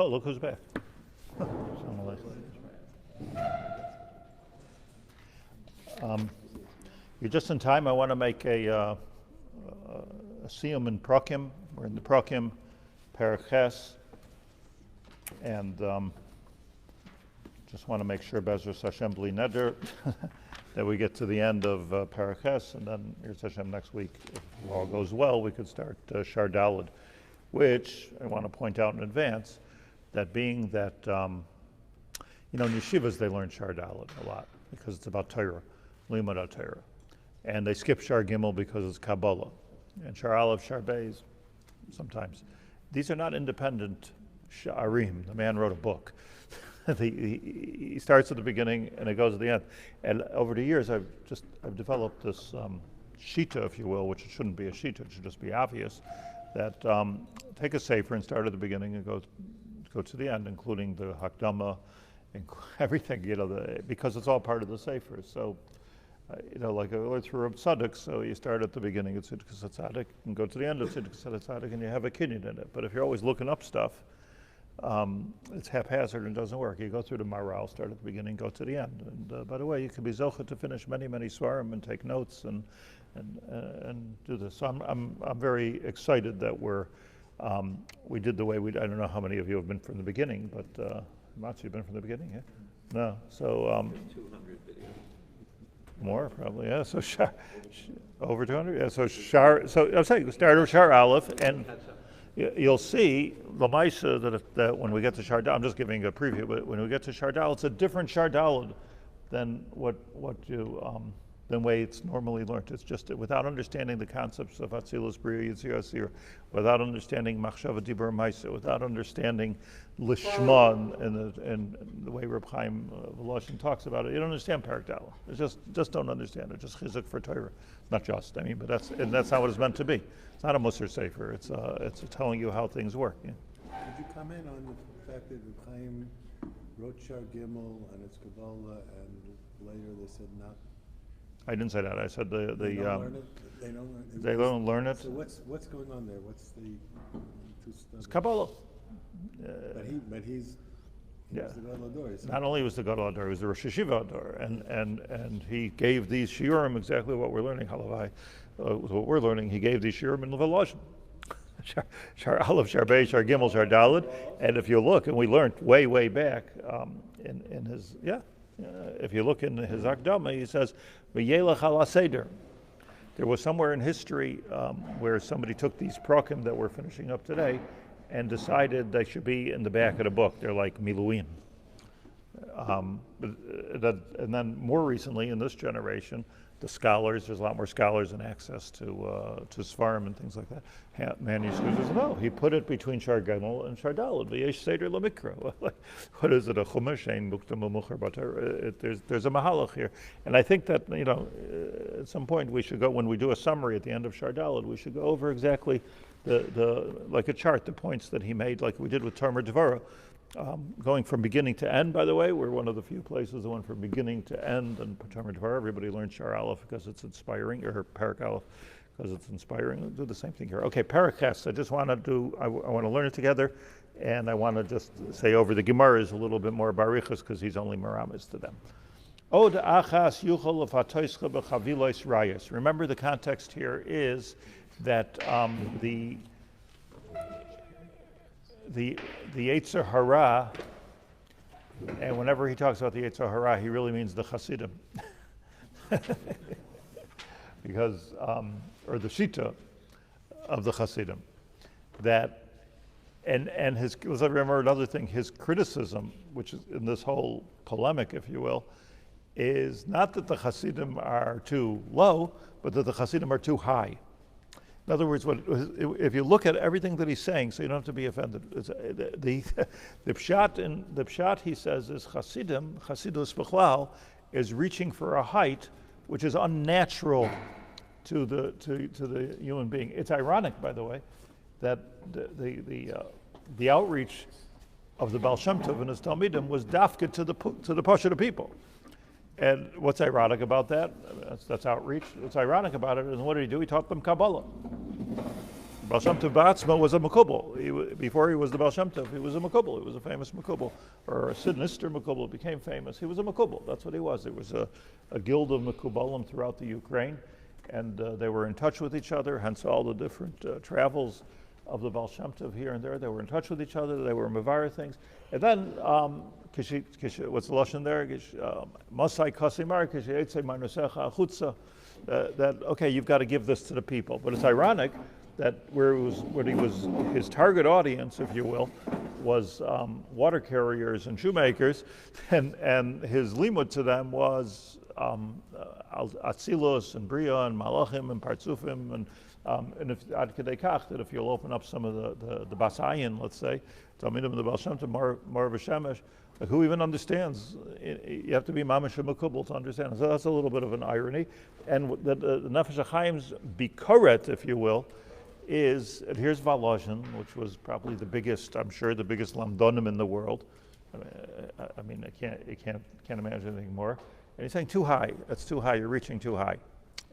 look who's back. You're just in time. I want to make a siyum in Perakim. We're in the Perakim, Perakim, and just want to make sure Bezras Hashem bli neder that we get to the end of Perakim, and then Yiras Hashem next week, if all goes well, we could start Shar Daled, which I want to point out in advance, that being that in yeshivas they learn Shar Daled a lot because it's about Torah, Limud Torah. And they skip Shar Gimel because it's Kabbalah. And Shar Aleph, Shar Beis, sometimes. These are not independent Sharim. The man wrote a book. He starts at the beginning and it goes at the end. And over the years, I've developed this shita, if you will, which it shouldn't be a shita, it should just be obvious, that take a sefer and start at the beginning and go to the end, including the Hakdama, everything, because it's all part of the sefer. So, like I learned through Reb Tzaddik, so you start at the beginning of Tzidkas HaTzadik and go to the end of Tzidkas HaTzadik and you have a kinyan in it. But if you're always looking up stuff, it's haphazard and doesn't work. You go through the Maral, start at the beginning, go to the end. And by the way, you can be zocha to finish many, many svarim and take notes and do this. So I'm very excited that we did the way we. I don't know how many of you have been from the beginning, but Monsey, you've been from the beginning, yeah? No, so 200 videos. More probably, yeah. So over 200, yeah. So I'm saying we start with Shar Aleph, and you'll see Lamaisa that when we get to Shar Daled, I'm just giving a preview, but when we get to Shar Daled, it's a different Shar Daled than than way it's normally learned. It's just without understanding the concepts of Atzilus, Bria, Yitzir, Asir, without understanding Machshava, Dibur, Maisa, without understanding Lishma and the way Reb Chaim Volozhin talks about it, you don't understand Parak Daled. It's just don't understand it. Just chizuk for Torah. Not just, but that's not what it's meant to be. It's not a Musar sefer. It's telling you how things work. Yeah. Could you comment on the fact that Reb Chaim wrote Shar Gimel and it's Kabbalah, and later they said not? I didn't say that. I said They don't learn it. They don't learn it. So what's going on there? What's the It's Kabbalah. But he's the Gadol Ador. Not only was the Gadol Ador, he was the Rosh Yeshiva Ador, and he gave these Shiurim exactly what we're learning. Halavai, what we're learning. He gave these Shiurim in Volozhin. Shar Aleph, Shar Beis, Shar Gimel, Shar Daled, and if you look, and we learned way back in his if you look in his Akdama, he says, "V'yelach ala seder." There was somewhere in history where somebody took these Perakim that we're finishing up today and decided they should be in the back of the book. They're like Miluim. And then more recently in this generation, the scholars, there's a lot more scholars and access to Svarim and things like that. Manuscripts says, no, he put it between Shar Gimel and Shar Daled. V'yesh Seder L'Mikra. What is it? A Chumash Ein Muktam U'Mucher B'Torah. There's a Mahalach here. And I think that, at some point we should go, when we do a summary at the end of Shar Daled, we should go over exactly like a chart, the points that he made, like we did with Tomer Dvorah. Going from beginning to end, by the way, we're one of the few places that went from beginning to end, and Tomer Dvorah, everybody learns Shar Aleph because it's inspiring, or Parak Aleph because it's inspiring. We'll do the same thing here. Okay, Parakas, I just want to I want to learn it together, and I want to just say over the Gemaras a little bit more Barichas because he's only Meramis to them. Od achas yuchol v'hatoischa b'chavilos rayos. Remember the context here is that the Yetzer Hara, and whenever he talks about the Yetzer Hara, he really means the Hasidim. Because, or the Shita of the Hasidim. That, and let's remember another thing, his criticism, which is in this whole polemic, if you will, is not that the Hasidim are too low, but that the Hasidim are too high. In other words, if you look at everything that he's saying, so you don't have to be offended. The pshat he says is Chasidus B'chlal, is reaching for a height which is unnatural to the human being. It's ironic, by the way, that the outreach of the Baal Shem Tov and his Talmidim was dafka to the Pasha people. And what's ironic about that? That's outreach. What's ironic about it is what did he do? He taught them Kabbalah. Baal Shem Tov Ba'atzma was a Makubal. Before he was the Baal Shem Tov, he was a Makubal. He was a famous Makubal, or a sinister Makubal, became famous. He was a Makubal. That's what he was. There was a guild of Makubalim throughout the Ukraine, and they were in touch with each other, hence all the different travels of the Baal Shem Tov here and there. They were in touch with each other. They were Mavar things. And then, what's the Lashon there? Monsey Kasimar, Kishayetze Marnusecha Achutza. That, okay, you've got to give this to the people. But it's ironic that his target audience, if you will, was water carriers and shoemakers, and his limud to them was Atzilus and Bria and Malachim and Partzufim, and if Ad Kedei Kach, that if you'll open up some of the Basayin, let's say, Talmidim the Baal Shem Tov, Mar V'Shemesh, who even understands? You have to be mamash makubal to understand. So that's a little bit of an irony. And the Nefesh Hachaim's bikoret, if you will, is, and here's Volozhin, which was probably the biggest, I'm sure, the biggest lamdonim in the world. I mean, I can't imagine anything more. And he's saying too high. That's too high. You're reaching too high.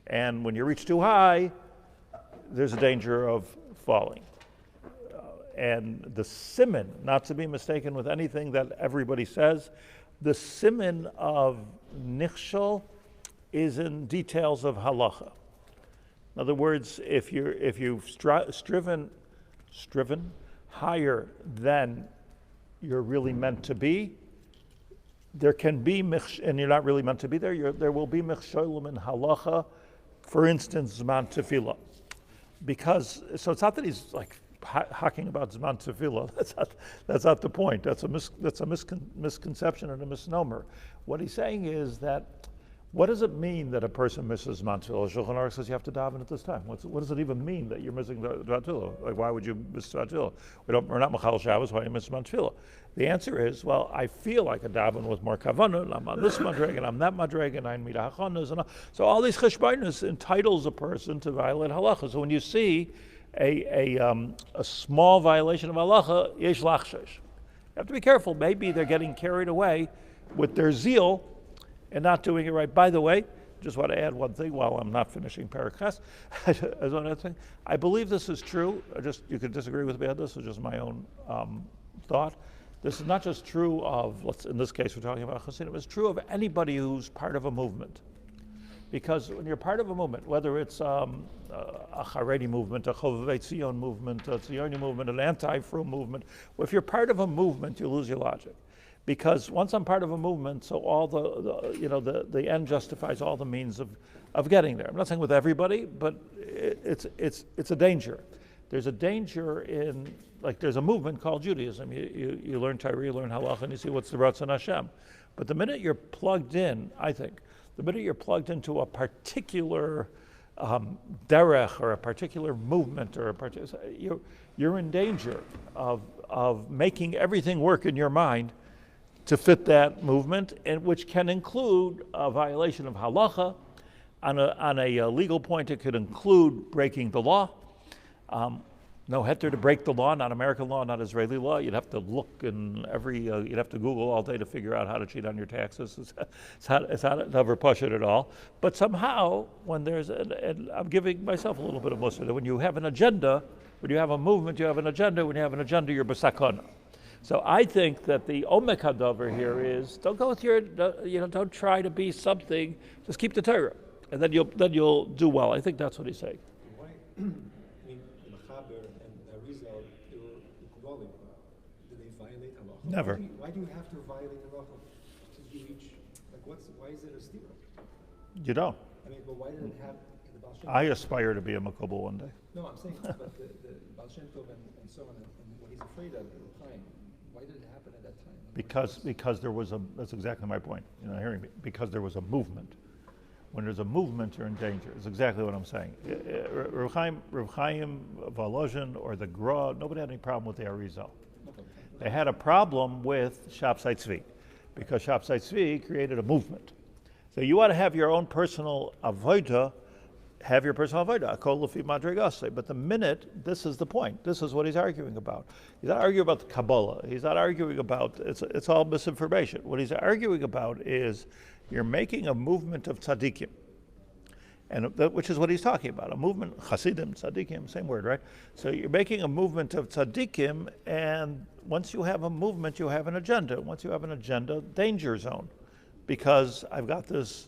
And when you reach too high, there's a danger of falling. And the siman, not to be mistaken with anything that everybody says, the siman of nichshol is in details of halacha. In other words, if you've striven higher than you're really meant to be, there can be and you're not really meant to be there. There will be michsholim in halacha. For instance, zman tefillah, because so it's not that he's like hacking about Zman Tefillah. That's not the point. That's a misconception and a misnomer. What he's saying is that, what does it mean that a person misses Zman Tefillah? Shulchan Aruch says you have to daven at this time. What does it even mean that you're missing the Tefillah? Like, why would you miss Zman Tefillah? We're not Machal Shabbos, why you miss Zman Tefillah? The answer is, well, I feel like a daven with more kavanah, and I'm on this madreg, and I'm that madreg, and I'm mida hachanas, and so all these cheshbainos entitles a person to violate halacha. So when you see a small violation of halacha, yesh lachshesh. You have to be careful. Maybe they're getting carried away with their zeal and not doing it right. By the way, just want to add one thing while I'm not finishing Perakim. As one other thing, I believe this is true. You could disagree with me on this. It's just my own thought. This is not just true of, in this case, we're talking about Hasidim. It's true of anybody who's part of a movement. Because when you're part of a movement, whether it's a Haredi movement, a Chovevei Tzion movement, a Tzioni movement, an anti-frum movement, if you're part of a movement, you lose your logic. Because once I'm part of a movement, so all the end justifies all the means of getting there. I'm not saying with everybody, but it's a danger. There's a danger in, like, there's a movement called Judaism. You learn Torah, you learn Halach, and you see what's the Ratzon Hashem. But the minute you're plugged in, I think, the minute you're plugged into a particular derech or a particular movement or you're in danger of making everything work in your mind to fit that movement, and which can include a violation of halacha. On a legal point, it could include breaking the law. No heter to break the law, not American law, not Israeli law. You'd have to look in you'd have to Google all day to figure out how to cheat on your taxes. It's not never push it at all. But somehow, when there's, and I'm giving myself a little bit of mussar, that when you have an agenda, when you have a movement, you have an agenda. When you have an agenda, you're b'sakana. So I think that the omek hadavar here is, don't go with don't try to be something. Just keep the Torah, and then you'll do well. I think that's what he's saying. Why? Did they violate halacha? Never. Why do you have to violate halacha to reach? Like, why is it a steer? You don't. I mean, but why did it happen in the Baal Shem Tov? I aspire to be a makubal one day. No, I'm saying, but the Baal Shem Tov and so on, and what he's afraid of, why did it happen at that time? Because there was that's exactly my point. You're not hearing me. Because there was a movement. When there's a movement, you're in danger. It's exactly what I'm saying. Reb Chaim Volozhin or the Gra, nobody had any problem with the Arizal. They had a problem with Shapsai Tzvi, because Shapsai Tzvi created a movement. So you want to have your own personal avodah, have your personal avodah, akol lefi madregase. But the minute, this is the point. This is what he's arguing about. He's not arguing about the Kabbalah. He's not arguing about, it's all misinformation. What he's arguing about is, you're making a movement of tzaddikim. which is what he's talking about, a movement, Hasidim, Tzaddikim, same word, right? So you're making a movement of Tzaddikim, and once you have a movement, you have an agenda. Once you have an agenda, danger zone, because I've got this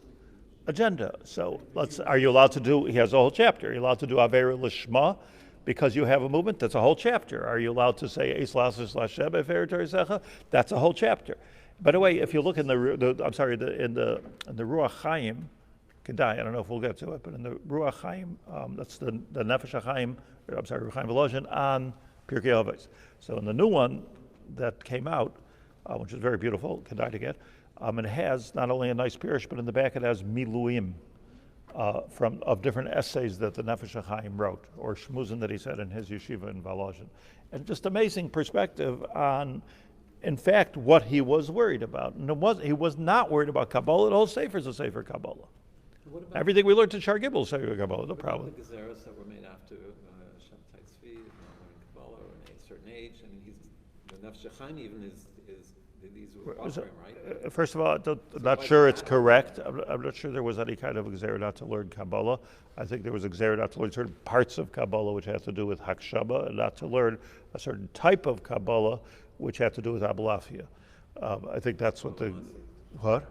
agenda. So are you allowed to do, he has a whole chapter, are you allowed to do Avera Lishma, because you have a movement? That's a whole chapter. Are you allowed to say Eis Lasis Lashem Efer Torisecha? That's a whole chapter. By the way, if you look in the Ruach Chaim, I don't know if we'll get to it, but in the Ruach Chaim, that's the Nefesh Hachaim, Rabbi Chaim Volozhin on Pirkei Avos. So in the new one that came out, which is very beautiful, Kedai to get, it has not only a nice pirush, but in the back it has miluim of different essays that the Nefesh Hachaim wrote, or shmuzin that he said in his yeshiva in Volozhin. And just amazing perspective on, in fact, what he was worried about. And he was not worried about Kabbalah. The whole sefer is a sefer Kabbalah. Everything we learned in Shar Gimel is sefer Kabbalah, no problem. The gezeros that were made after Shabtai Tzvi, learning Kabbalah, or at a certain age. I mean, the Nefesh Hachaim even is these were offering, right? First of all, I'm not sure it's correct. I'm not sure there was any kind of gzera not to learn Kabbalah. I think there was a gzera not to learn certain parts of Kabbalah which had to do with Hakshama, and not to learn a certain type of Kabbalah which had to do with Abalafia. I think that's what what?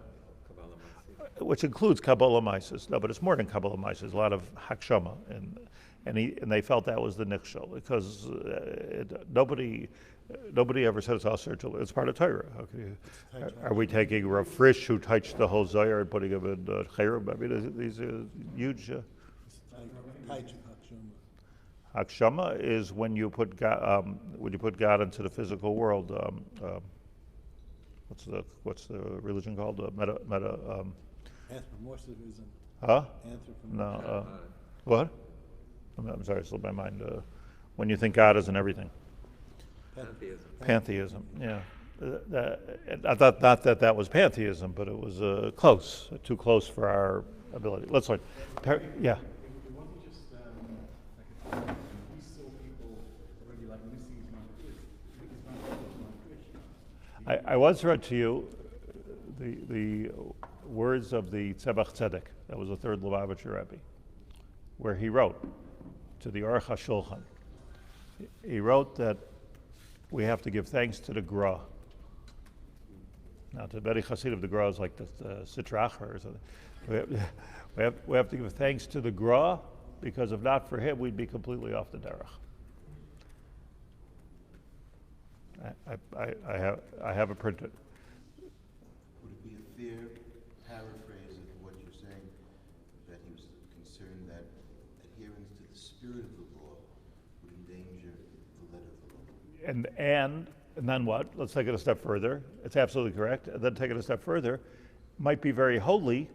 Which includes Kabbalah Mises. No, but it's more than Kabbalah Mises. A lot of Hakshama, and they felt that was the nichshel, because nobody ever said it's also it's part of Torah. Are we taking Rav Frisch, who touched the whole Zohar, and putting him in Cherub? I mean, these are huge. Hakshama is when you put God into the physical world. What's the religion called? Anthropomorphism. Huh? No. What? I'm sorry, it slipped my mind. When you think God is in everything. Pantheism. Yeah. I thought not that was pantheism, but it was close, too close for our ability. Let's learn. Yeah. I once read to you the words of the Tzemach Tzedek, that was the third Lubavitcher Rebbe, where he wrote to the Aruch HaShulchan. He wrote that we have to give thanks to the Gra. Now, the Bedi Chassid of the Gra is like the Sitra Achra or something. We have to give thanks to the Gra, because if not for him, we'd be completely off the derech. I have it printed. Would it be a fair paraphrase of what you're saying, that he was concerned that adherence to the spirit of the law would endanger the letter of the law? And then what? Let's take it a step further. It's absolutely correct. And then take it a step further. Might be very holy,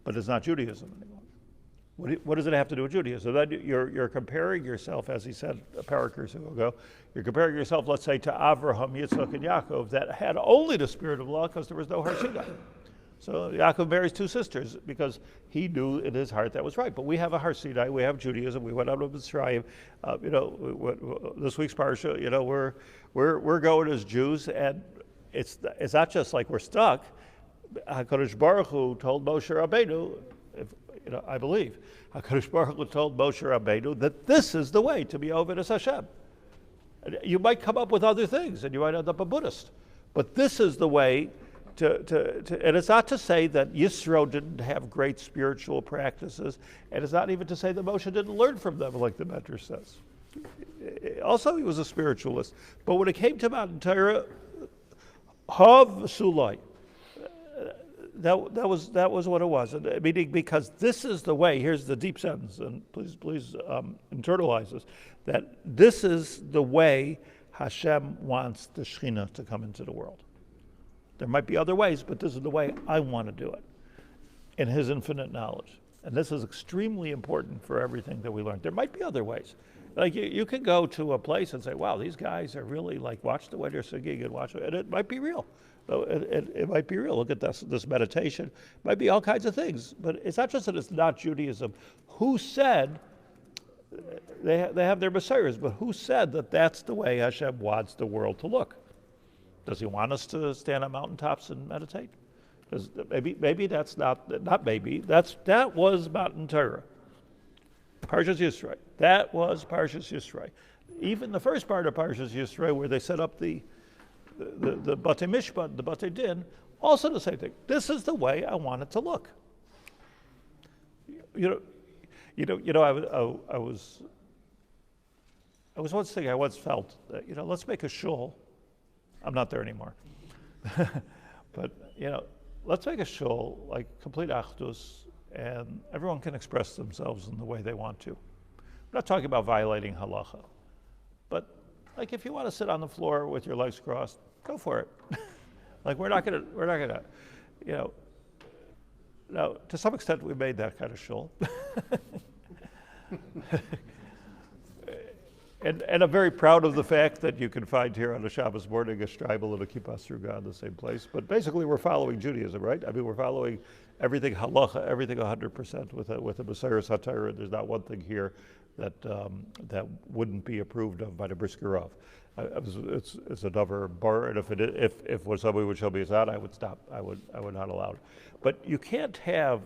but it's not Judaism anymore. What does it have to do with Judaism? So then you're comparing yourself, as he said a parak or so ago, you're comparing yourself, let's say, to Avraham, Yitzchak, and Yaakov, that had only the spirit of law because there was no Harshida. So Yaakov marries two sisters because he knew in his heart that was right. But we have a Harsidai, we have Judaism, we went out of Mitzrayim. This week's parsha, we're going as Jews, and it's not just like we're stuck. HaKadosh Baruch Hu told Moshe Rabbeinu, I believe, HaKadosh Baruch Hu told Moshe Rabbeinu that this is the way to be Oved as Hashem. You might come up with other things, and you might end up a Buddhist, but this is the way to and it's not to say that Yisro didn't have great spiritual practices, and it's not even to say that Moshe didn't learn from them, like the Medrash says. Also, he was a spiritualist, but when it came to Mount Torah, Hav Sulai, that was what it was. Meaning, because this is the way. Here's the deep sentence, and please internalize this. That this is the way Hashem wants the Shekhinah to come into the world. There might be other ways, but this is the way I want to do it, in His infinite knowledge. And this is extremely important for everything that we learn. There might be other ways. Like you can go to a place and say, "Wow, these guys are really like watch the way they're singing and it might be real." It might be real. Look at this meditation. It might be all kinds of things. But it's not just that it's not Judaism. Who said, they have their messiahs, but who said that that's the way Hashem wants the world to look? Does He want us to stand on mountaintops and meditate? Maybe that's not maybe. That was Matan Torah. Parshas Yisro. That was Parshas Yisro. Even the first part of Parshas Yisro, where they set up the Batei Mishpat, the Batei Din, also the same thing. This is the way I want it to look. I was once thinking, I once felt that, let's make a shul. I'm not there anymore. But, let's make a shul like complete achdus, and everyone can express themselves in the way they want to. I'm not talking about violating halacha, but like if you want to sit on the floor with your legs crossed, go for it. Like we're not gonna, now to some extent we made that kind of shul. And I'm very proud of the fact that you can find here on a Shabbos morning a shtreibel and a kippah sruga in the same place. But basically, we're following Judaism, right? I mean, we're following everything halacha, everything 100% with a Mesiras HaTorah. There's not one thing here that wouldn't be approved of by the Brisker Rav. It's a davar bar, and if somebody would show me his out, I would stop. I would not allow it. But you can't have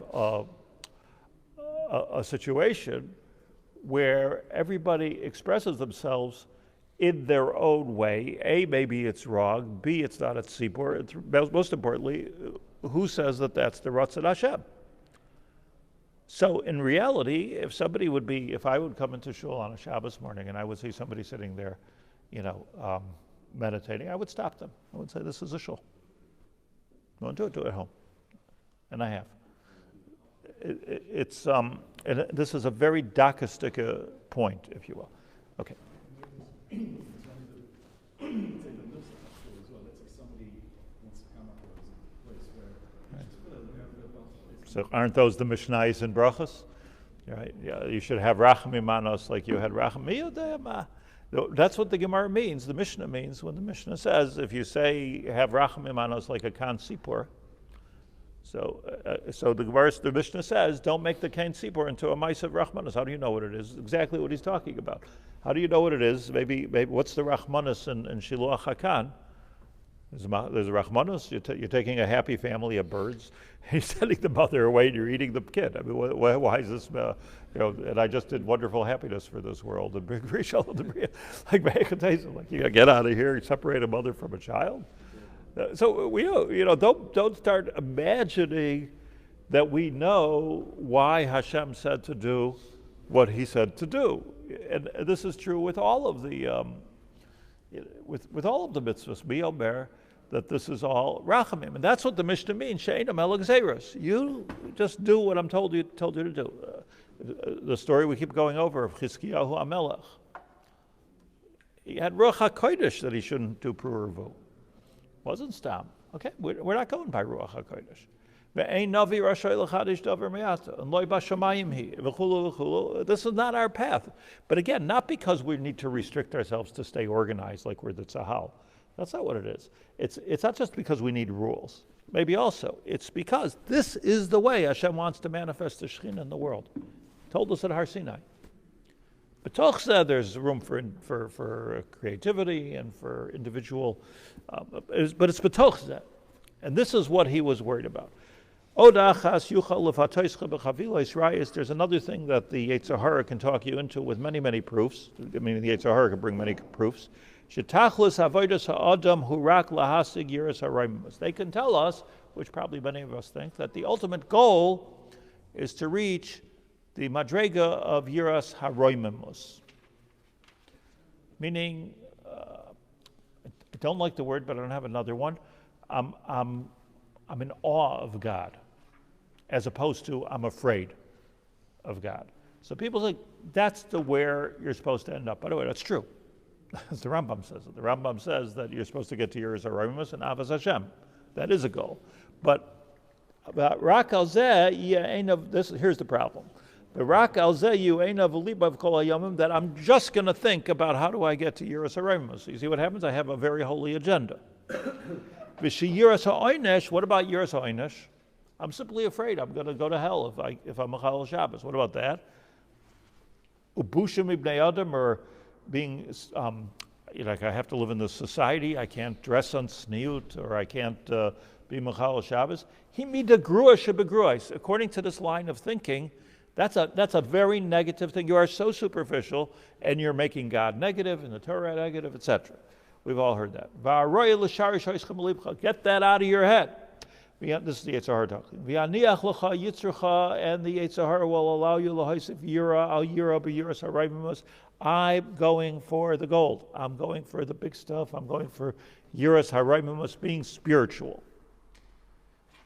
a situation where everybody expresses themselves in their own way. A, maybe it's wrong. B, it's not a tzibur. Most importantly, who says that that's the Ratzon Hashem? So in reality, if I would come into shul on a Shabbos morning and I would see somebody sitting there, meditating, I would stop them. I would say, this is a shul. You want to do it at home. And I have. And this is a very dakistic point, if you will. Okay. So aren't those the Mishnayos and Brachos? Right? Yeah, you should have Rachamim Manos like you had Rachamim. That's what the Gemara means. The Mishnah means when the Mishnah says, if you say have Rachamim Manos like a Kan Sipur, so the Mishnah says, don't make the Kain Sipur into a Ma'aseh of Rachmanis. How do you know what it is? Exactly what he's talking about. How do you know what it is? Maybe what's the Rachmanis in Shiluach HaKan? There's a Rachmanis. You're taking a happy family of birds. You're sending the mother away and you're eating the kid. I mean, why is this? And I just did wonderful happiness for this world. And like you gotta get out of here. You separate a mother from a child. So we don't start imagining that we know why Hashem said to do what He said to do, and this is true with all of the with all of the mitzvahs. We omer that this is all rachamim, and that's what the Mishnah means. She'ena melech zeros. You just do what I'm told you to do. The story we keep going over of Chizkiyahu HaMelech. He had Ruach HaKodesh that he shouldn't do Pru'urvu. Wasn't stam. Okay, we're not going by Ruach HaKodesh. This is not our path. But again, not because we need to restrict ourselves to stay organized like we're the Tzahal. That's not what it is. It's not just because we need rules. Maybe also, it's because this is the way Hashem wants to manifest the Shekhinah in the world. Told us at Har Sinai. B'toch zeh, there's room for creativity and for individual, but it's b'toch zeh. And this is what he was worried about. There's another thing that the Yetzer Hara can talk you into with many, many proofs. I mean, the Yetzer Hara can bring many proofs. They can tell us, which probably many of us think, that the ultimate goal is to reach the madrega of Yiras haroimimus. Meaning, I don't like the word, but I don't have another one. I'm in awe of God, as opposed to I'm afraid of God. So people think that's where you're supposed to end up. By the way, that's true. As the Rambam says it. The Rambam says that you're supposed to get to Yiras haroimimus and Avas Hashem. That is a goal. But Rak al Zeh, here's the problem. The Rak al Zeh Ye'einav Libav Kol Hayamim, that I'm just going to think about how do I get to Yiras haroimimus. You see what happens? I have a very holy agenda. Yiras HaOnesh, what about Yiras HaOnesh? I'm simply afraid I'm going to go to hell if I'm Mechalel Shabbos. What about that? Ubushim ibnei Adam, or being like I have to live in this society. I can't dress on sniut, or I can't be Mechal Shabbos. He mida grua shebegruais. According to this line of thinking, that's a very negative thing. You are so superficial, and you're making God negative and the Torah negative, etc. We've all heard that. Get that out of your head. This is the Yetzer Hara talking. And the Yetzer Hara will allow you l'haisif yira al yira b'yiras harayvimus. I'm going for the gold. I'm going for the big stuff. I'm going for yiras harayvimus, being spiritual.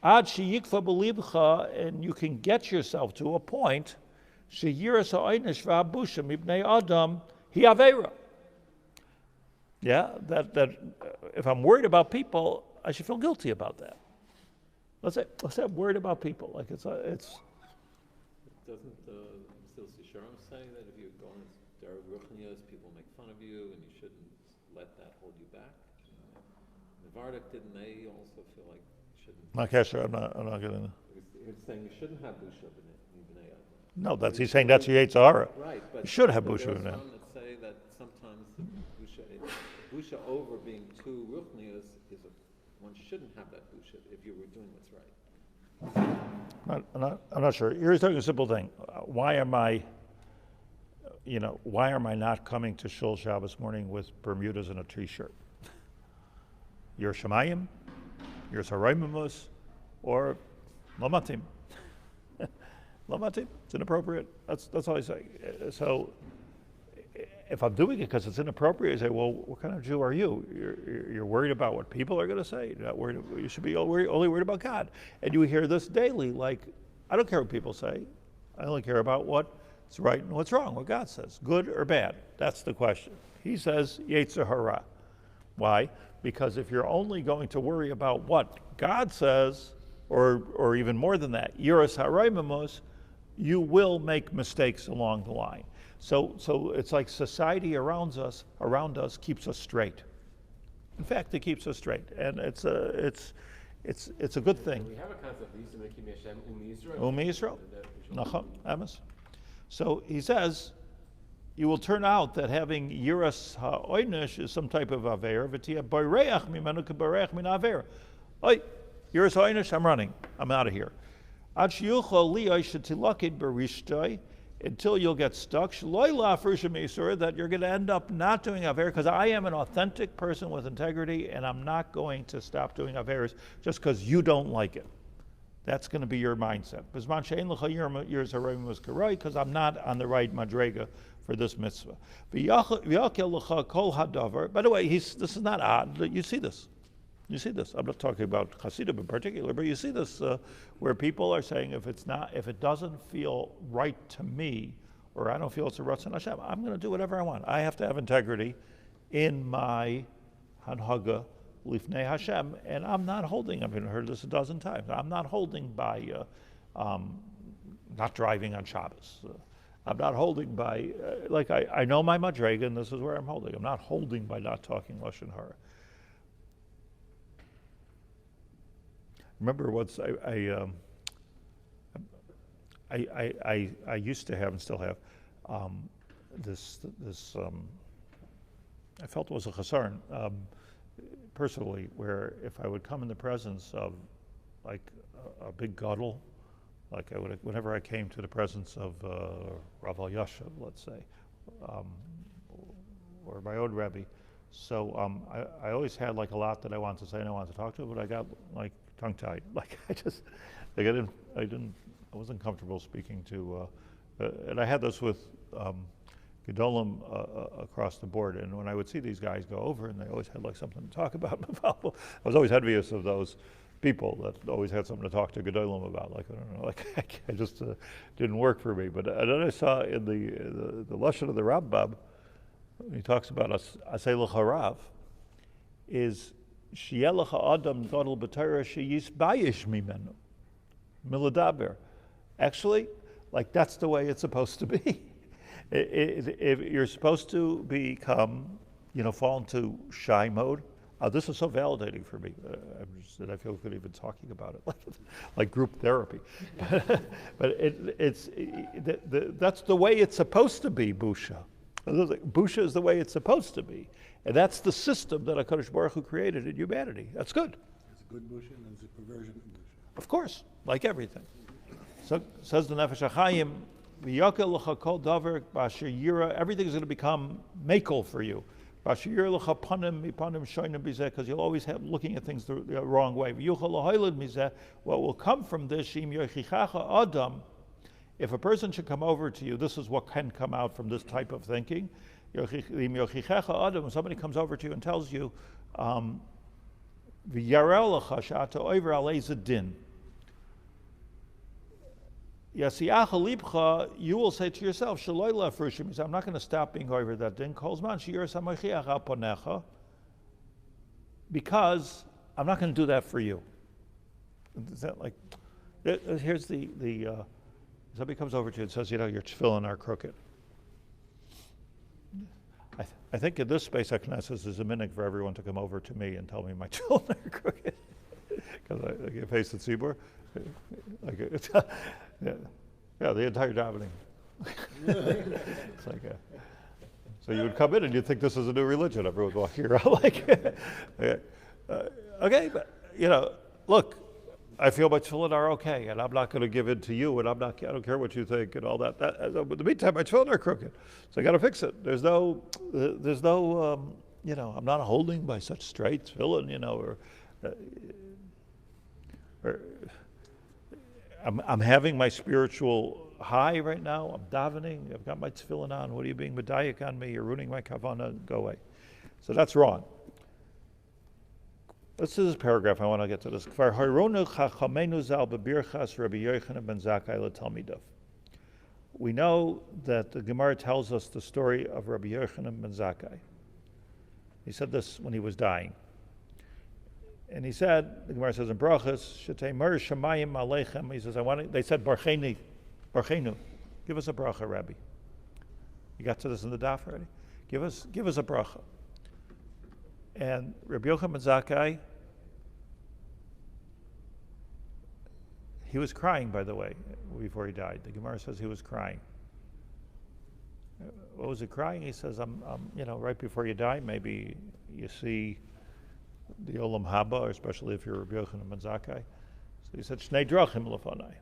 Ad sheyikfa b'libcha, and you can get yourself to a point. Sheyiras ha'Onesh v'habusha mibnei adam hi aveira. Yeah, that if I'm worried about people, I should feel guilty about that. Let's say I'm worried about people. Like it's. Doesn't still Shiurim say that if you go in derek ruchnias, people make fun of you, and you shouldn't let that hold you back? The Vardak didn't they also feel like you shouldn't? Not Kesher. I'm not getting. He was saying you shouldn't have busha b'nei adam. No, he's saying that's your Yetzer Hara. Right, but you should have there busha are b'nei. some that say that sometimes busha over being too ruchnias one shouldn't have that busha if you were doing what's right. I'm not sure. Here's a simple thing. Why am I not coming to Shul Shabbos morning with Bermudas and a t-shirt? Your Shemayim, your Saraymimus, or Lamatim. Lamatim, it's inappropriate. That's all I say. So if I'm doing it because it's inappropriate, I say, well, what kind of Jew are you? You're worried about what people are going to say. You're not worried. You should be only worried about God. And you hear this daily, like, I don't care what people say. I only care about what's right and what's wrong, what God says, good or bad. That's the question. He says, Yetzer Hara. Why? Because if you're only going to worry about what God says, or even more than that, Yiras Haraimamos, you will make mistakes along the line. So it's like society around us keeps us straight. In fact, it keeps us straight, and it's a good thing. We have a concept. Yisrael. Nachon, Amos. So he says, you will turn out that having Yiras HaOnesh is some type of Aver. V'tia boireach mimenu k'boreach min Aver. Oi, Yiras HaOnesh, I'm running. I'm out of here. Ad sheyuchol liyoi shetilakid berishtoi, until you'll get stuck, that you're going to end up not doing Aver, because I am an authentic person with integrity, and I'm not going to stop doing Averes just because you don't like it. That's going to be your mindset. Because I'm not on the right madrega for this mitzvah. By the way, this is not odd. You see this. You see this. I'm not talking about Hasidim in particular, but you see this where people are saying, if it doesn't feel right to me, or I don't feel it's a Ratzon Hashem, I'm going to do whatever I want. I have to have integrity in my Hanhaga Lifnei Hashem, and I'm not holding. I've heard this a dozen times. I'm not holding by not driving on Shabbos. I'm not holding by I know my madrega, and this is where I'm holding. I'm not holding by not talking Lashon Hara. Remember once I used to have and still have this I felt it was a chasarn personally, where if I would come in the presence of like a big gadol, like whenever I came to the presence of Rav Yashav, let's say, or my own Rebbe, so I always had like a lot that I wanted to say and I wanted to talk to, but I got like tongue-tied. Like I wasn't comfortable speaking to, and I had this with Gedolim across the board. And when I would see these guys go over, and they always had like something to talk about, I was always envious of those people that always had something to talk to Gedolim about. Like I don't know, like I just didn't work for me. But then I saw in the Lashon of the Rambam, he talks about Asay L'Charav, is Adam Gadol B'Torah Sheyisbayish Mimenu Miladaber. Actually, like that's the way it's supposed to be. If you're supposed to become, fall into shy mode. This is so validating for me that I feel good even talking about it, like group therapy. But that's the way it's supposed to be, Busha. Busha is the way it's supposed to be. And that's the system that HaKadosh Baruch Hu created in humanity. That's good. a good busha and there's a perversion of busha. Of course, like everything. So says the Nefesh Hachaim, "V'yakel l'cha kol davar b'asher yira." Everything is going to become makel for you. B'asher yira l'cha panim mipanim shoynim b'zeh, because you'll always have looking at things the wrong way. V'yuchal l'hoyled mizeh. What will come from this? Shim yochichacha adam. If a person should come over to you, this is what can come out from this type of thinking. When somebody comes over to you and tells you, you will say to yourself, I'm not going to stop being over that din, because I'm not going to do that for you. Is that like, here's somebody comes over to you and says, your tefillin are crooked. I think in this space at Knesset there's a minute for everyone to come over to me and tell me my tefillin are crooked. Because I get face at Tzibur. The entire davening. It's like so you would come in and you'd think this is a new religion. Everyone would walk here like, okay, but look, I feel my tefillin are okay, and I'm not going to give in to you, and I don't care what you think and all that. But in the meantime, my tefillin are crooked, so I got to fix it. There's no, I'm not holding by such straight tefillin, or I'm having my spiritual high right now. I'm davening. I've got my tefillin on. What are you being medayik on me? You're ruining my kavanah. Go away. So that's wrong. This is a paragraph. I want to get to this. We know that the Gemara tells us the story of Rabbi Yochanan ben Zakkai. He said this when he was dying. And he said, the Gemara says in Brachas, Shetemer Shamayim Aleichem. He says, they said, Barchenu, give us a bracha, Rabbi. You got to this in the daf already? Give us a bracha. And Rabbi Yochanan ben Zakkai, he was crying, by the way, before he died. The Gemara says he was crying. What was he crying? He says, right before you die, maybe you see the Olam Haba, especially if you're Rabbi Yochanan ben Zakkai. So he said, Shnei drachim lefanai.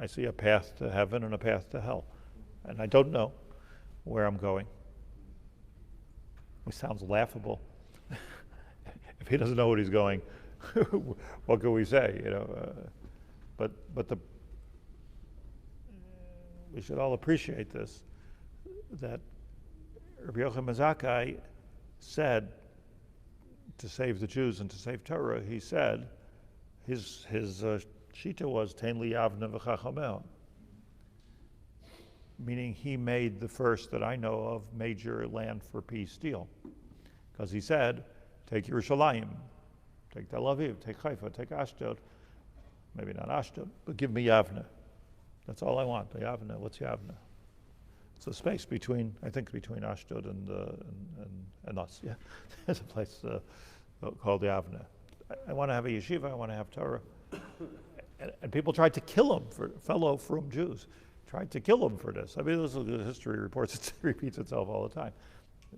I see a path to heaven and a path to hell. And I don't know where I'm going. It sounds laughable. If he doesn't know what he's going, what can we say? But we should all appreciate this, that Rabbi Yochanan ben Zakkai said, to save the Jews and to save Torah, he said, his shita was Tein li yavna v'chachamel, meaning he made the first that I know of major land for peace deal, because he said, take Yerushalayim, take Tel Aviv, take Haifa, take Ashdod, maybe not Ashdod, but give me Yavna. That's all I want. The Yavna. What's Yavna? It's a space between Ashdod and us. Yeah, there's a place called Yavna. I want to have a yeshiva. I want to have Torah. And people tried to kill him, fellow frum Jews tried to kill him for this. I mean, this is the history reports. It repeats itself all the time.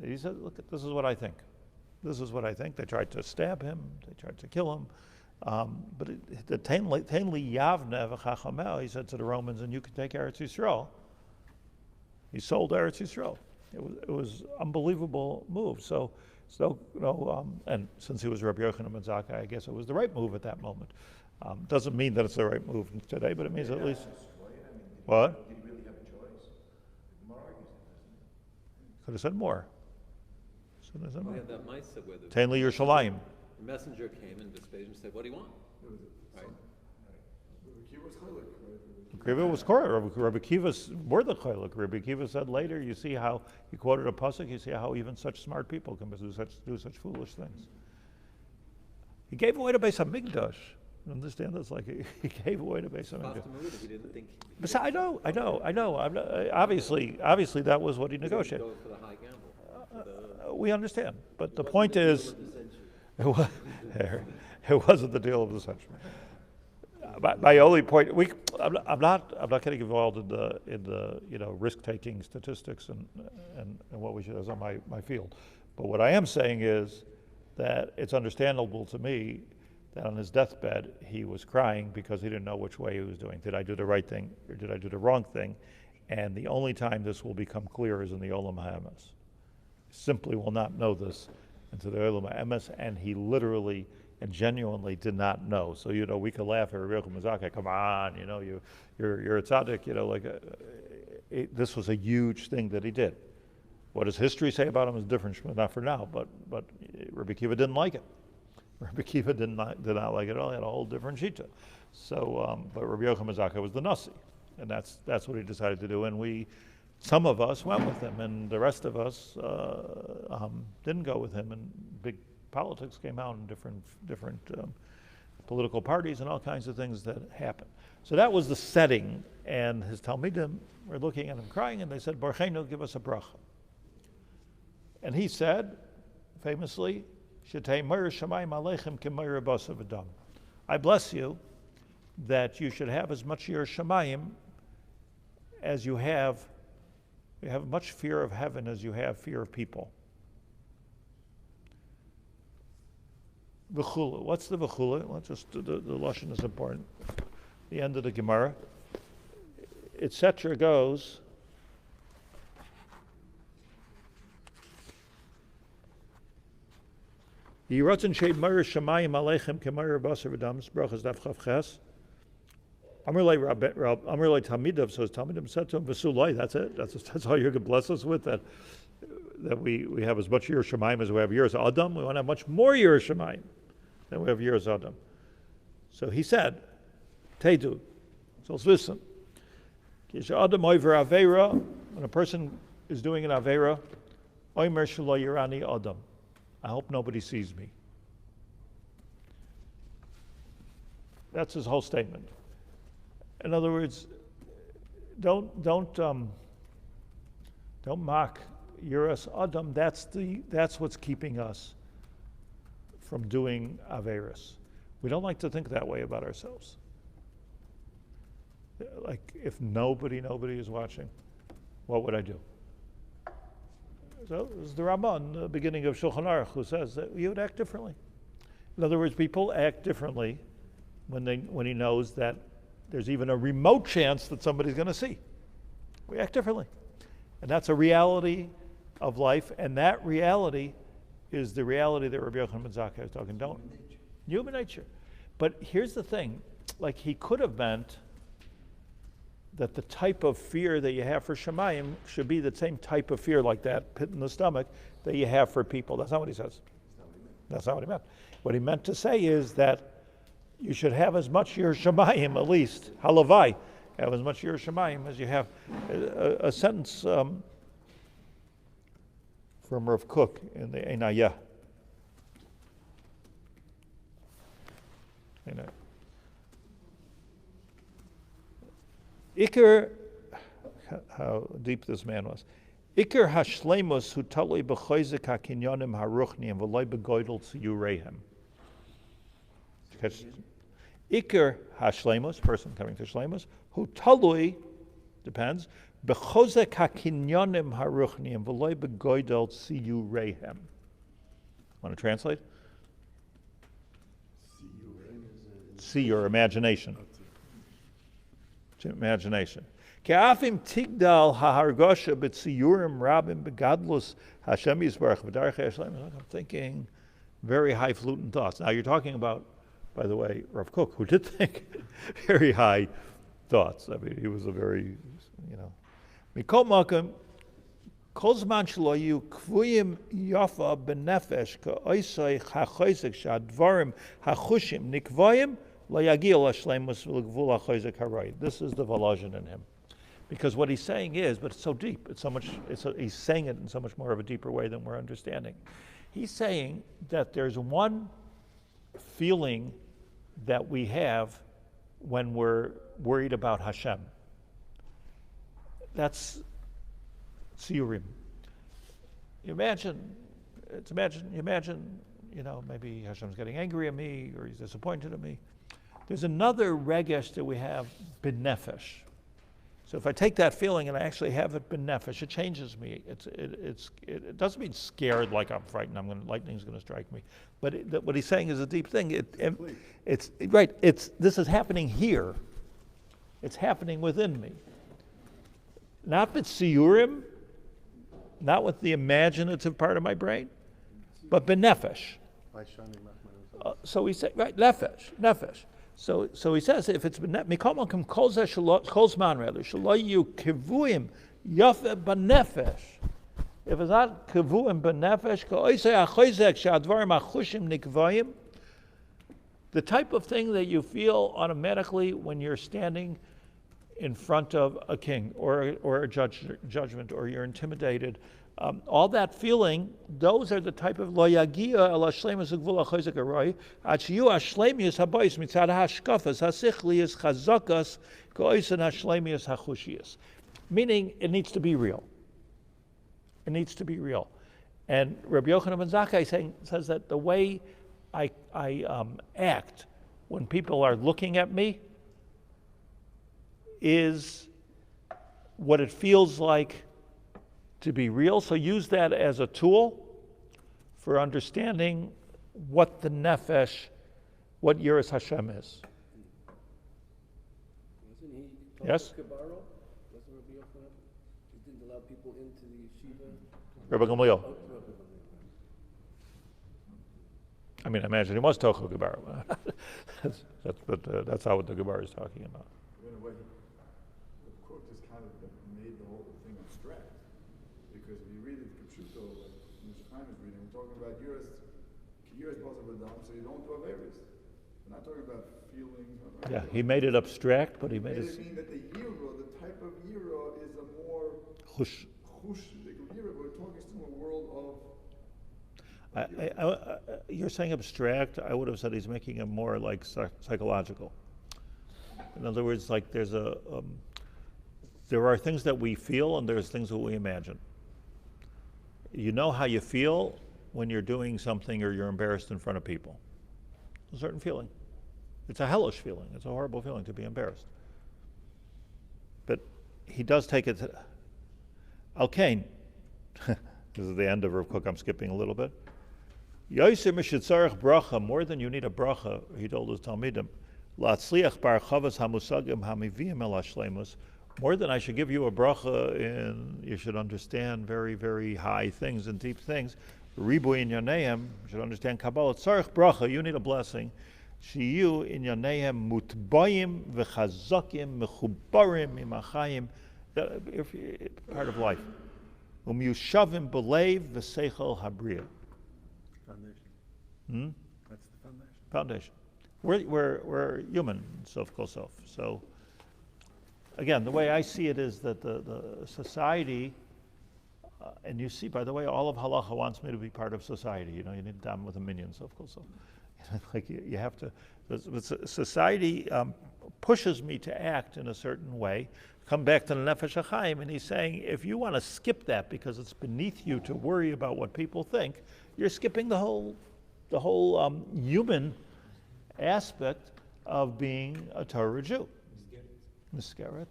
He said, "Look, this is what I think. This is what I think." They tried to stab him. They tried to kill him. But the Tein li Yavna v'chachamel, he said to the Romans, and you can take Eretz Yisrael. He sold Eretz Yisrael. It was unbelievable move. So and since he was Rabbi Yochanan ben Zakkai, I guess it was the right move at that moment. Doesn't mean that it's the right move today, but it means at least. What? Did he really have a choice? Could have said more. We had that Monsey where Tein li Yerushalayim. the messenger came and Vespasian said, "What do you want?" Right? Rabbi Akiva was correct. Rabbi Akiva's more than chaylik. Rabbi Akiva said later, you see how he quoted a pasuk. You see how even such smart people can do such foolish things. He gave away the Beis Hamikdash. Understand this? Like he gave away the Beis Hamikdash. He didn't think. But I know. I'm not, obviously, that was what he negotiated. Go for the high gamble. We understand, but the point is, it wasn't the deal of the century. My only point, I'm not getting involved in the risk-taking statistics and what we should, that's not my field. But what I am saying is that it's understandable to me that on his deathbed he was crying because he didn't know which way he was doing. Did I do the right thing or did I do the wrong thing? And the only time this will become clear is in the Olam HaEmes. Simply will not know this into the Olam HaEmes, and he literally and genuinely did not know. So, we could laugh at Rabbi Yaacov Haber, come on, you're a tzaddik, this was a huge thing that he did. What does history say about him is different, not for now, but Rabbi Akiva didn't like it. Rabbi Akiva did not like it at all. He had a whole different shita. So, but Rabbi Yaacov Haber was the nasi, and that's what he decided to do. And some of us went with him, and the rest of us didn't go with him. And big politics came out in different political parties and all kinds of things that happened. So that was the setting, and his Talmidim were looking at him crying, and they said, Barcheinu, give us a bracha. And he said, famously, Shetei Meir Shamayim Aleichem Kemeir Basav Adam. I bless you that you should have as much Yiras Shamayim as you have much fear of heaven as you have fear of people. V'chula. What's the v'chula? Let's just, the Lashon is important. The end of the Gemara. Etc. goes, Yiratzin Shei Meir Shamayim Aleichem Kemeir Basav Adam. Brachas Daf Chav Ches. Amrulay Talmidav, so his Talmidim said to him, V'sulai, that's it. That's all you're going to bless us with, that we have as much Yiras Shamayim as we have Yiras Adam. We want to have much more Yiras Shamayim than we have Yiras Adam. So he said, Teidu. So let's listen. Adam over Aveira, when a person is doing an Aveira, Oimer Shelo Yirani Adam. I hope nobody sees me. That's his whole statement. In other words, don't mock Yiras Adam. That's what's keeping us from doing Averis. We don't like to think that way about ourselves. Like, if nobody is watching, what would I do? So this is the Ramah in the beginning of Shulchan Aruch who says that you would act differently. In other words, people act differently when he knows that there's even a remote chance that somebody's going to see. We act differently. And that's a reality of life, and that reality is the reality that Rabbi Yochanan ben Zakkai is talking about. Human nature. But here's the thing, like, he could have meant that the type of fear that you have for Shemayim should be the same type of fear, like that pit in the stomach, that you have for people. That's not what he says. That's not what he meant. What he meant to say is that you should have as much Yiras Shamayim, at least, halavai, have as much Yiras Shamayim as you have. A sentence from Rav Kook in the Einayah. Iker, how deep this man was. Iker hashleimus hu talui b'choizik hakinyonim haruchniim v'loi begoidel tziyureihem. Iker hashleimus, person coming to shleimus, hu talui, depends, b'chozek hakinyonim haruchniim v'loi begoidel tziyureihem. Want to translate? See your imagination. Imagination. Ke'afim tigdal ha'hargosha b'tziyurim rabim begadlus Hashem yisbarach v'darchei Hashem. I'm thinking very highfalutin thoughts. Now you're talking about, by the way, Rav Kook, who did think very high thoughts. I mean, he was a very, Mikol makom, kol zman shelo yu kvuyim yafa b'nefesh ka'oisai ha'choisek sha'advarim ha'chushim nikvayim. This is the Volozhin in him. Because what he's saying is, but it's so deep, he's saying it in so much more of a deeper way than we're understanding. He's saying that there's one feeling that we have when we're worried about Hashem. That's Shiurim. You imagine, maybe Hashem's getting angry at me, or he's disappointed at me. There's another regesh that we have, b'nefesh. So if I take that feeling and I actually have it ben nefesh, it changes me. It doesn't mean scared like I'm frightened. Lightning's going to strike me. But what he's saying is a deep thing. It's right. This is happening here. It's happening within me. Not with Shiurim, not with the imaginative part of my brain, but ben nefesh. So he said, right, nefesh. So he says, if it's mikol makom kol zman rather shelo kivuim yafe b'nefesh. If it's not kivuim b'nefesh, ka'oisei achoizek she'advarim achushim nikvayim. The type of thing that you feel automatically when you're standing in front of a king or a judgment, or you're intimidated. All that feeling, those are the type of lo yagia el hashleimus ugvul hachoizek aroi ad shiyu hashleimius habayis mitzad hashkafas hasichlius chazakas ka'oisen hashleimius hachushius. Meaning, it needs to be real. It needs to be real. And Rabbi Yochanan ben Zakkai says that the way I act when people are looking at me is what it feels like to be real. So use that as a tool for understanding what the nefesh, what Yiras Hashem is. Wasn't he Yes? Kabaro? Wasn't Rabbi Yochanan? He didn't allow people into the yeshiva? Rabbi Gamliel. I mean, I imagine he was Tochu Gebar. That's not what the Gebar is talking about. In a way, the quote just kind of made the whole thing abstract. Because if you read it, Kipshuto, like Mr. Chaim is reading, we're talking about Yiras B'Adam, so you don't do Averis. We're not talking about feelings. Yeah, he made it abstract, but he made it mean that the Yira, the type of Yira, is a more chush. the Yira, we're talking still a world of. You're saying abstract. I would have said he's making it more like psychological. In other words, like there are things that we feel and there's things that we imagine. You know how you feel when you're doing something or you're embarrassed in front of people. A certain feeling. It's a hellish feeling. It's a horrible feeling to be embarrassed. But he does take it to Alkain. This is the end of Rav Kook. I'm skipping a little bit. Yoser mishitzarech bracha, more than you need a bracha, he told his Talmidim, la'atzliach bar chavas hamusagim hamivim el hashleimus, more than I should give you a bracha and you should understand very, very high things and deep things. Ribu in yaneim, you should understand Kabbalah. Tzarech bracha, you need a blessing. Shiyu in yaneim mutbayim v'chazakim mechubarim imachayim, part of life. Umyushavim belev v'seichel habriya. Foundation. That's the foundation. Foundation. We're human, self called self. So again, the way I see it is that the society, and you see, by the way, all of halacha wants me to be part of society. You know, you need to dam with a minion, self called self. Like you have to. Society pushes me to act in a certain way. Come back to the Nefesh Hachaim, and he's saying, if you want to skip that because it's beneath you to worry about what people think, you're skipping the whole human aspect of being a Torah Jew. Miskeret.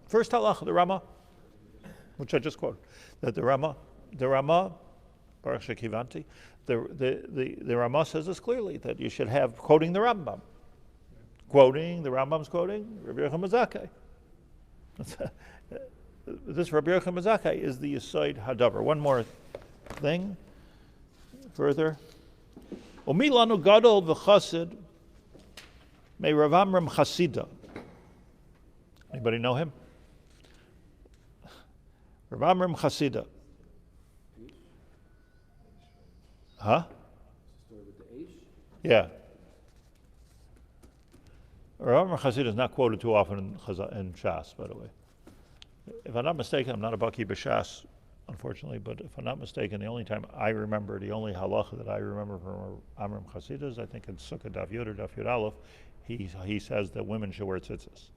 First halacha, the Rama, which I just quoted, that the Rama, Baruch Shekivanti, the Rama says this clearly, that you should have, quoting the Rambam. The Rambam's quoting Rabbi Yochanan ben Zakkai. This Rabbi Yochanan ben Zakkai is the Yesod Hadaber. One more thing, further. Umilanu gadol v'chasid may Rav Amram Chasida. Anybody know him? Rav Amram Chasida. Huh? Story with the Aish? Yeah. Rav Amram Chasida is not quoted too often in Shas, by the way. If I'm not mistaken, I'm not a Baki b'Shas, unfortunately, but if I'm not mistaken, the only time I remember, the only halacha that I remember from Amram Chasida is, I think in Sukkah Daf Yud or Daf Yud Aleph, he says that women should wear tzitzis.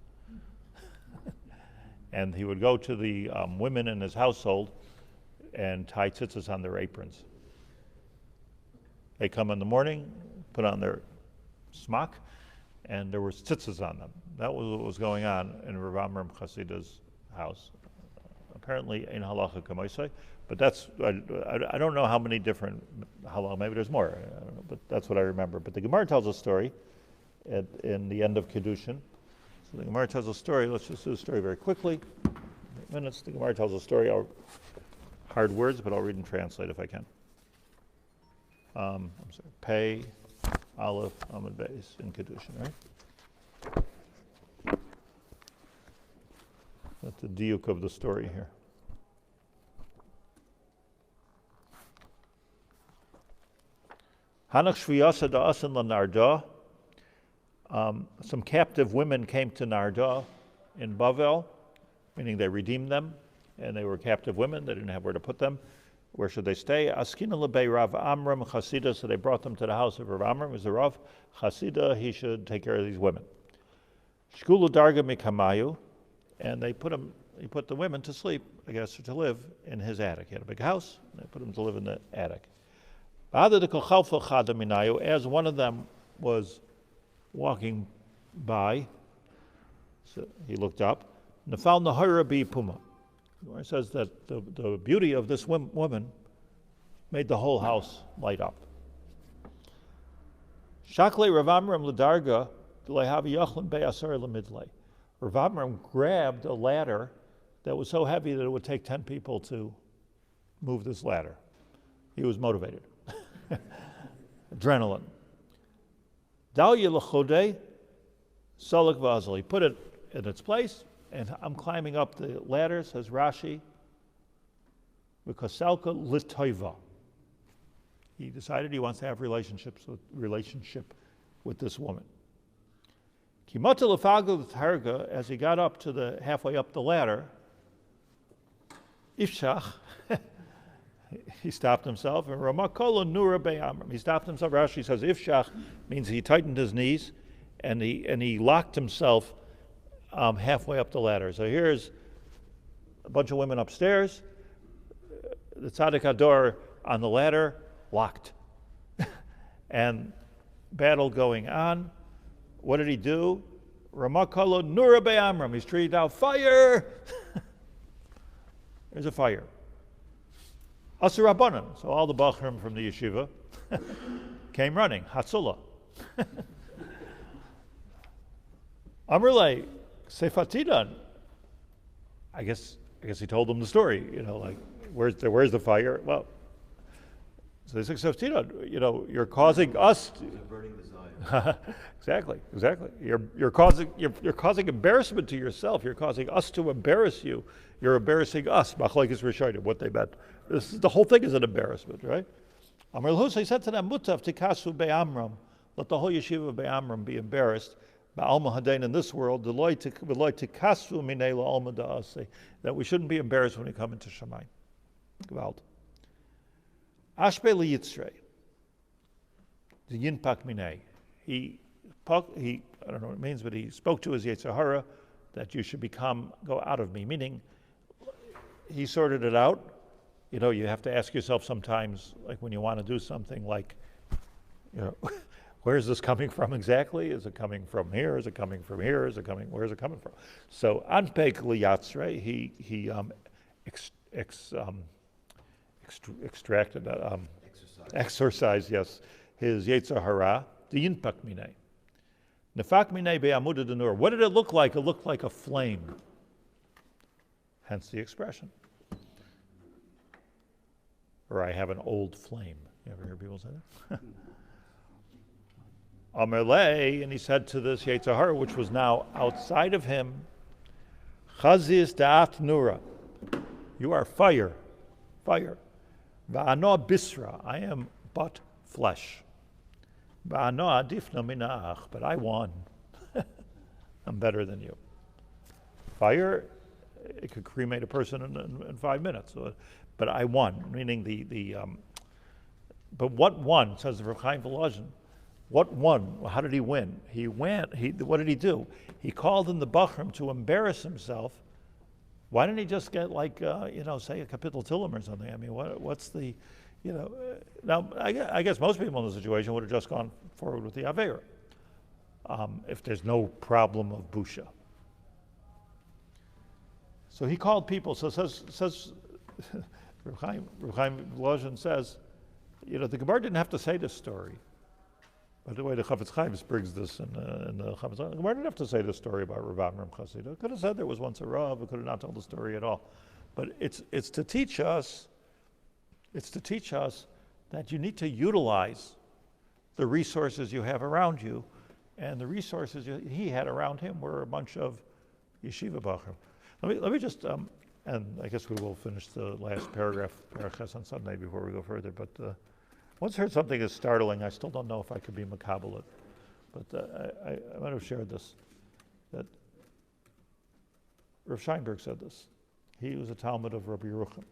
And he would go to the women in his household and tie tzitzis on their aprons. They come in the morning, put on their smock, and there were tzitzis on them. That was what was going on in Rav Amram Chasida's house. Apparently in halacha k'moisei, but that's, I don't know how many different halal, maybe there's more, I don't know, but that's what I remember. But the Gemara tells a story in the end of Kiddushin. So the Gemara tells a story, let's just do the story very quickly. 8 minutes, the Gemara tells a story, hard words, but I'll read and translate if I can. I'm sorry, Pei, Aleph, Amud Beis in Kiddushin, right? That's the diuk of the story here. Hanach shviyasa da'asin la-narda. Some captive women came to Narda in Bavel, meaning they redeemed them, and they were captive women. They didn't have where to put them. Where should they stay? Askina lebei Rav Amram Chasida, so they brought them to the house of Rav Amram. As the Rav Chasida, he should take care of these women. Shkulu darga mikamayu, and he put the women to sleep, I guess, to live in his attic. He had a big house, and they put them to live in the attic. As one of them was walking by, so he looked up, Nafal Nahara bi Puma. It says that the beauty of this woman made the whole house light up. Shakle Rav Amram Ladarga Lehavi Yachlin Be'asar Lamidle. Rav Amram grabbed a ladder that was so heavy that it would take 10 people to move this ladder. He was motivated. Adrenaline. Dalya L'chodei Salak Vazal. He put it in its place, and I'm climbing up the ladder, says Rashi, because Salka Litoiva. He decided he wants to have relationship with this woman. Kimata L'fagal Targa, as he got up to the halfway up the ladder, Ifshach, he stopped himself, and Ramakola Nura Be'amram. He stopped himself. Rashi says Ifshach means he tightened his knees, and he locked himself halfway up the ladder. So here's a bunch of women upstairs, the tzaddik hador on the ladder, locked. And battle going on. What did he do? Ramakalo Nura Be'amram. He's treated out, fire! There's a fire. Asur Rabbanan. So all the Bachrim from the yeshiva came running. Hatzulah. Amrulay Sefatidan. I guess he told them the story. Like where's the fire? Well, so they said, Sefatidan. You're causing us. Burning desire. Exactly. You're causing embarrassment to yourself. You're causing us to embarrass you. You're embarrassing us. Machlekes Rishonim, what they meant. The whole thing is an embarrassment, right? Amar L'Husay said to them, Mutav tikasu be'amram. Let the whole yeshiva of be'amram be embarrassed. Ba'alma hadain in this world, tikasu minei la'alma da'aseh. That we shouldn't be embarrassed when we come into Shamayim. Gewalt. Ashbe liyitzrei. The yinpak minei. He, I don't know what it means, but he spoke to his Yetzer Hara that you should go out of me. Meaning, he sorted it out. You have to ask yourself sometimes, like when you want to do something, like, where is this coming from exactly? Is it coming from here? Is it coming from here? Where is it coming from? So, Anpek liyatzrei, he exercised, yes, his Yetzer Hara, the yinpak minei. Nefak minei be'amuda denur. What did it look like? It looked like a flame. Hence the expression. Or I have an old flame. You ever hear people say that? Amerlei, and he said to this Yetzer Hara, which was now outside of him, Chazis da'at nura. You are fire. Va'ano bisra. I am but flesh. Va'ano adifna minach. But I won. I'm better than you. Fire, it could cremate a person in 5 minutes. But I won, meaning but what won, says Reb Chaim Volozhin, what won? How did he win? What did he do? He called in the Bachrim to embarrass himself. Why didn't he just get say a Kapitel Tillim or something? I mean, what's the, now I guess most people in the situation would have just gone forward with the Aveira. if there's no problem of busha. So he called people. So says Reb Chaim Volozhin says, the Gemara didn't have to say this story. By the way, the Chafetz Chaim brings this in the Chafetz Chaim. The Gemara didn't have to say this story about Rav and Chassid. It could have said there was once a Rav. It could have not told the story at all. But it's to teach us. It's to teach us that you need to utilize the resources you have around you, and the resources he had around him were a bunch of yeshiva bachrim. Let me just, and I guess we will finish the last paragraph on Sunday before we go further. But once heard something as startling, I still don't know if I could be makabel it, but I might have shared this, that Rav Steinberg said this. He was a Talmud of Rabbi Yerucham,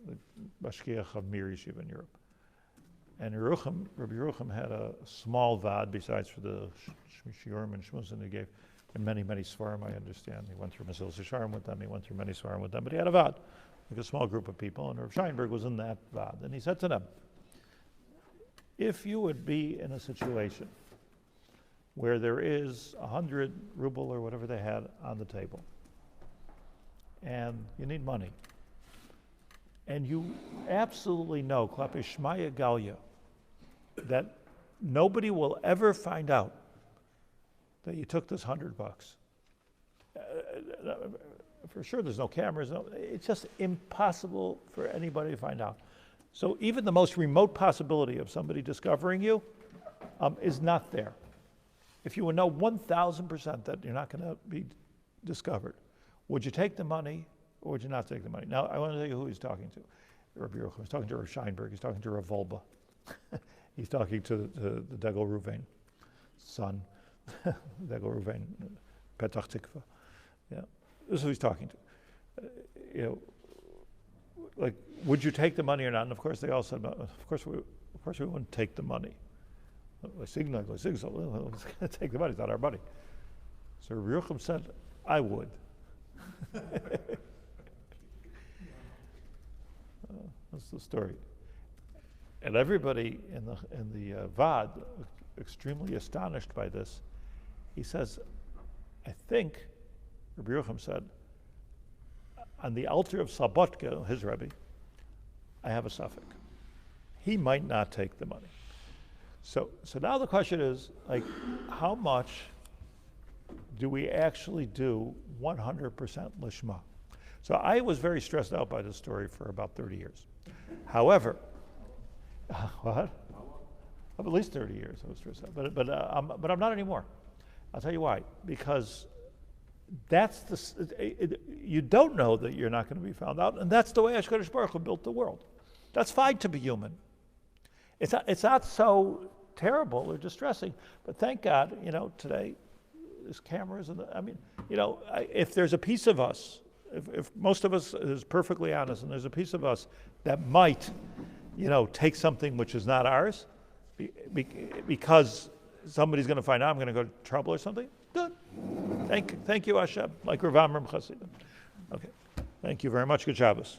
the Bashkiach of Mir Yeshiva in Europe. And Rabbi Yerucham had a small vad, besides for the Shiurim and Shmuzin he gave, and many Svarim, I understand. He went through Mesilas Yesharim with them, he went through many Svarim with them, but he had a vad, like a small group of people, and Rav Steinberg was in that vad. And he said to them, if you would be in a situation where there is 100 ruble or whatever they had on the table, and you need money, and you absolutely know, Klape Shmaya Galya, that nobody will ever find out that you took this $100. For sure, there's no cameras. It's just impossible for anybody to find out. So even the most remote possibility of somebody discovering you is not there. If you would know 1,000% that you're not going to be discovered, would you take the money or would you not take the money? Now, I want to tell you who he's talking to. Rabbi Yerucham. He's talking to Rav Steinberg. He's talking to Rav Volba. He's talking to the Degel Ruvain son, Degel Ruvain, Petach Tikva. Yeah, this is who he's talking to. Like, would you take the money or not? And of course, they all said, of course we wouldn't take the money. Let's take the money. It's not our money. So Rabbi Yerucham said, I would. That's the story. And everybody in the Vad, extremely astonished by this, he says, I think, Rabbi Yerucham said, on the altar of Sabotka, his Rebbe, I have a suffix. He might not take the money. So now the question is, like, how much do we actually do 100% lishma? So I was very stressed out by this story for about 30 years. However, what? At least 30 years I was stressed out, but I'm not anymore. I'll tell you why. Because you don't know that you're not going to be found out, and that's the way HaKadosh Baruch Hu built the world. That's fine to be human. It's not so terrible or distressing, but thank God, today there's cameras, and if there's a piece of us, if most of us is perfectly honest, and there's a piece of us that might, take something which is not ours, because somebody's going to find out I'm going to go to trouble or something, good. Thank you, Hashem, like Rav Amram Chasidim. Okay, thank you very much. Good Shabbos.